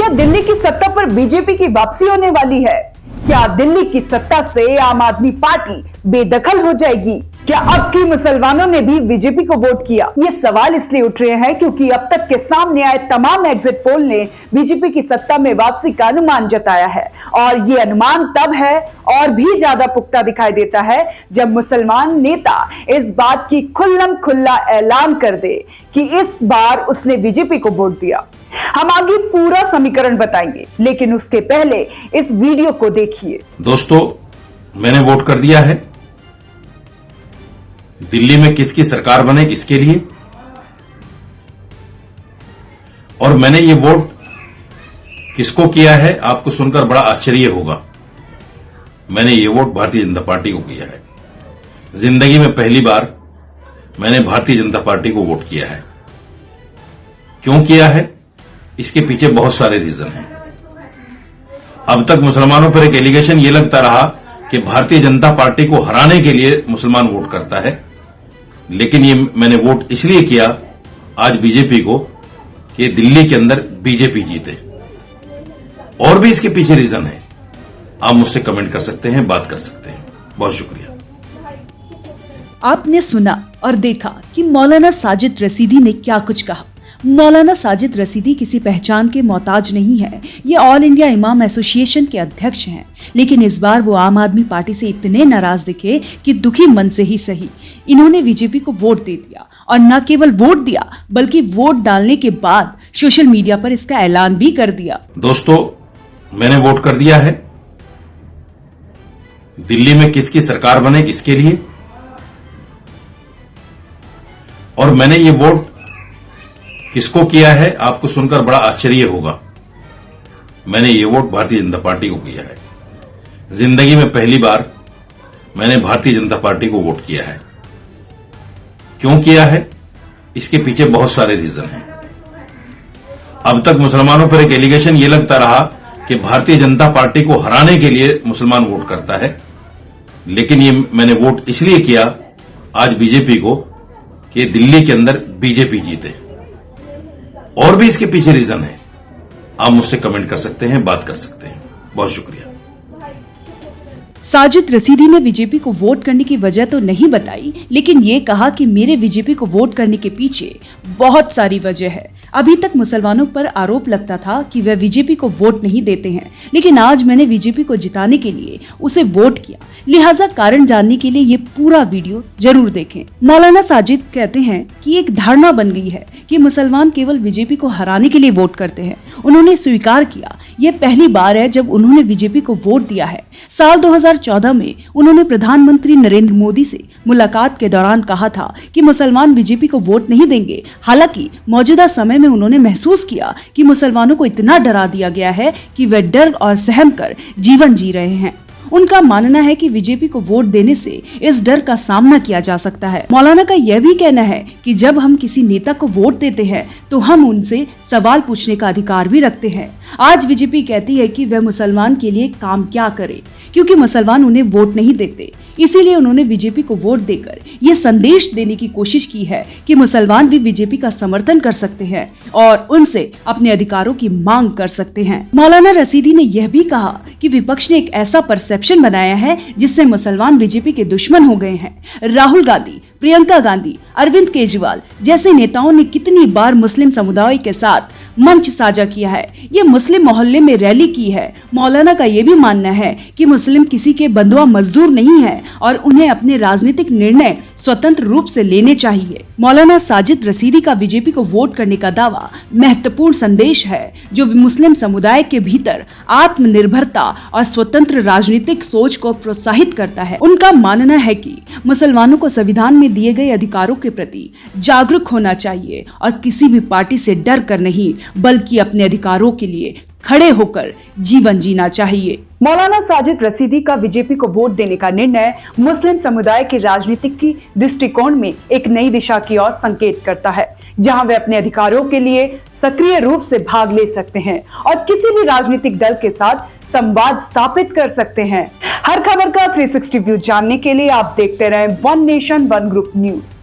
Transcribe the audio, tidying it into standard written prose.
क्या दिल्ली की सत्ता पर बीजेपी की वापसी होने वाली है? क्या दिल्ली की सत्ता से आम आदमी पार्टी बेदखल हो जाएगी? क्या अब की मुसलमानों ने भी बीजेपी को वोट किया? ये सवाल इसलिए उठ रहे हैं क्योंकि अब तक के सामने आए तमाम एग्जिट पोल ने बीजेपी की सत्ता में वापसी का अनुमान जताया है, और ये अनुमान तब है और भी ज्यादा पुख्ता दिखाई देता है जब मुसलमान नेता इस बात की खुल्लम खुल्ला ऐलान कर दे कि इस बार उसने बीजेपी को वोट दिया। हम आगे पूरा समीकरण बताएंगे, लेकिन उसके पहले इस वीडियो को देखिए। दोस्तों, मैंने वोट कर दिया है। दिल्ली में किसकी सरकार बने इसके लिए, और मैंने ये वोट किसको किया है आपको सुनकर बड़ा आश्चर्य होगा। मैंने ये वोट भारतीय जनता पार्टी को किया है। जिंदगी में पहली बार मैंने भारतीय जनता पार्टी को वोट किया है। क्यों किया है, इसके पीछे बहुत सारे रीजन हैं। अब तक मुसलमानों पर एक एलिगेशन ये लगता रहा कि भारतीय जनता पार्टी को हराने के लिए मुसलमान वोट करता है, लेकिन ये मैंने वोट इसलिए किया आज बीजेपी को कि दिल्ली के अंदर बीजेपी जीते। और भी इसके पीछे रीजन है, आप मुझसे कमेंट कर सकते हैं, बात कर सकते हैं। बहुत शुक्रिया। आपने सुना और देखा कि मौलाना साजिद रसीदी ने क्या कुछ कहा। मौलाना साजिद रसीदी किसी पहचान के मोहताज नहीं है। ये ऑल इंडिया इमाम एसोसिएशन के अध्यक्ष हैं, लेकिन इस बार वो आम आदमी पार्टी से इतने नाराज दिखे कि दुखी मन से ही सही इन्होंने बीजेपी को वोट दे दिया, और न केवल वोट दिया बल्कि वोट डालने के बाद सोशल मीडिया पर इसका ऐलान भी कर दिया। दोस्तों, मैंने वोट कर दिया है। दिल्ली में किसकी सरकार बने इसके लिए, और मैंने ये वोट किसको किया है आपको सुनकर बड़ा आश्चर्य होगा। मैंने ये वोट भारतीय जनता पार्टी को किया है। जिंदगी में पहली बार मैंने भारतीय जनता पार्टी को वोट किया है। क्यों किया है, इसके पीछे बहुत सारे रीजन हैं। अब तक मुसलमानों पर एक एलिगेशन ये लगता रहा कि भारतीय जनता पार्टी को हराने के लिए मुसलमान वोट करता है, लेकिन ये मैंने वोट इसलिए किया आज बीजेपी को कि दिल्ली के अंदर बीजेपी जीते। और भी इसके पीछे रीजन है, आप मुझसे कमेंट कर सकते हैं, बात कर सकते हैं। बहुत शुक्रिया। साजिद रसीदी ने बीजेपी को वोट करने की वजह तो नहीं बताई, लेकिन ये कहा कि मेरे बीजेपी को वोट करने के पीछे बहुत सारी वजह है। अभी तक मुसलमानों पर आरोप लगता था कि वह बीजेपी को वोट नहीं देते हैं, लेकिन आज मैंने बीजेपी को जिताने के लिए उसे वोट किया, लिहाजा कारण जानने के लिए ये पूरा वीडियो जरूर देखें। मौलाना साजिद कहते हैं कि एक धारणा बन गई है कि मुसलमान केवल बीजेपी को हराने के लिए वोट करते हैं। उन्होंने स्वीकार किया यह पहली बार है जब उन्होंने बीजेपी को वोट दिया है। साल 2014 में उन्होंने प्रधानमंत्री नरेंद्र मोदी से मुलाकात के दौरान कहा था कि मुसलमान बीजेपी को वोट नहीं देंगे। हालांकि मौजूदा समय में उन्होंने महसूस किया कि मुसलमानों को इतना डरा दिया गया है कि वे डर और सहम कर जीवन जी रहे हैं। उनका मानना है कि बीजेपी को वोट देने से इस डर का सामना किया जा सकता है। मौलाना का यह भी कहना है कि जब हम किसी नेता को वोट देते हैं तो हम उनसे सवाल पूछने का अधिकार भी रखते हैं। आज बीजेपी कहती है कि वह मुसलमान के लिए काम क्या करे, क्योंकि मुसलमान उन्हें वोट नहीं देते, इसीलिए उन्होंने बीजेपी को वोट देकर ये संदेश देने की कोशिश की है कि मुसलमान भी बीजेपी का समर्थन कर सकते हैं और उनसे अपने अधिकारों की मांग कर सकते हैं। मौलाना रसीदी ने यह भी कहा कि विपक्ष ने एक ऐसा परसेप्शन बनाया है जिससे मुसलमान बीजेपी के दुश्मन हो गए हैं। राहुल गांधी, प्रियंका गांधी, अरविंद केजरीवाल जैसे नेताओं ने कितनी बार मुस्लिम समुदाय के साथ मंच साझा किया है, ये मुस्लिम मोहल्ले में रैली की है। मौलाना का ये भी मानना है कि मुस्लिम किसी के बंधुआ मजदूर नहीं है और उन्हें अपने राजनीतिक निर्णय स्वतंत्र रूप से लेने चाहिए। मौलाना साजिद रसीदी का बीजेपी को वोट करने का दावा महत्वपूर्ण संदेश है जो मुस्लिम समुदाय के भीतर आत्मनिर्भरता और स्वतंत्र राजनीतिक सोच को प्रोत्साहित करता है। उनका मानना है कि मुसलमानों को संविधान में दिए गए अधिकारों के प्रति जागरूक होना चाहिए और किसी भी पार्टी से डर कर नहीं बल्कि अपने अधिकारों के लिए खड़े होकर जीवन जीना चाहिए। मौलाना साजिद रसीदी का बीजेपी को वोट देने का निर्णय मुस्लिम समुदाय के राजनीतिक की दृष्टिकोण में एक नई दिशा की ओर संकेत करता है, जहां वे अपने अधिकारों के लिए सक्रिय रूप से भाग ले सकते हैं और किसी भी राजनीतिक दल के साथ संवाद स्थापित कर सकते हैं। हर खबर का 360 व्यू जानने के लिए आप देखते रहें one nation one group news.